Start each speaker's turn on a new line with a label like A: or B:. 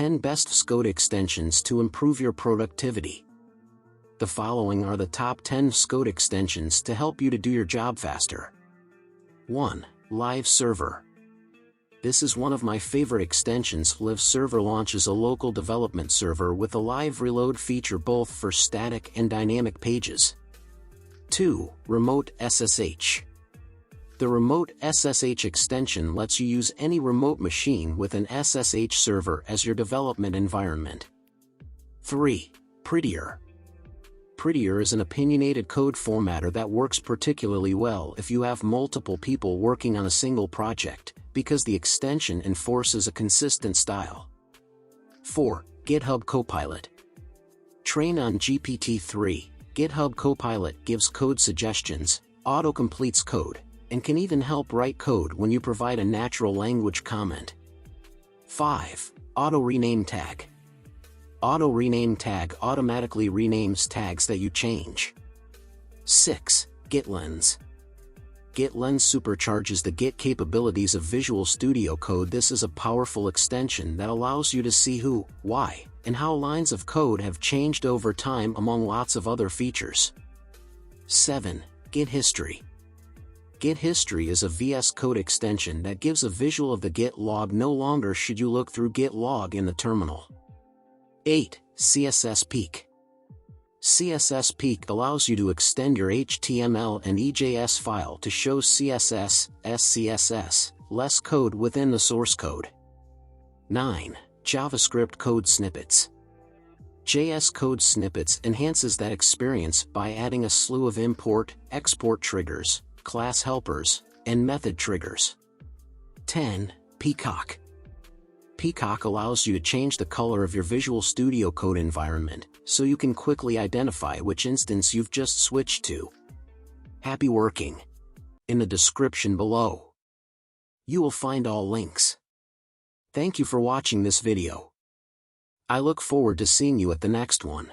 A: 10 best Vscode extensions to improve your productivity. The following are the top 10 Vscode extensions to help you to do your job faster. 1. Live Server. This is one of my favorite extensions. Live Server launches a local development server with a live reload feature both for static and dynamic pages. 2. Remote SSH. The Remote SSH extension lets you use any remote machine with an SSH server as your development environment. 3. Prettier. Prettier is an opinionated code formatter that works particularly well if you have multiple people working on a single project, because the extension enforces a consistent style. 4. GitHub Copilot. Train on GPT-3, GitHub Copilot gives code suggestions, auto-completes code, and can even help write code when you provide a natural language comment. 5. Auto Rename Tag. Auto Rename Tag automatically renames tags that you change. 6. GetLens. GetLens supercharges the Git capabilities of Visual Studio Code. This is a powerful extension that allows you to see who, why, and how lines of code have changed over time among lots of other features. 7. GetHistory. GetHistory is a Vscode extension that gives a visual of the Git log. No longer should you look through Git log in the terminal. 8. CSS Peak. CSS Peak allows you to extend your HTML and EJS file to show CSS, SCSS, less code within the source code. 9. JavaScript Code Snippets. JS Code Snippets enhances that experience by adding a slew of import, export triggers, class helpers, and method triggers. 10. Peacock. Peacock allows you to change the color of your Visual Studio Code environment, so you can quickly identify which instance you've just switched to. Happy working! In the description below, you will find all links. Thank you for watching this video. I look forward to seeing you at the next one.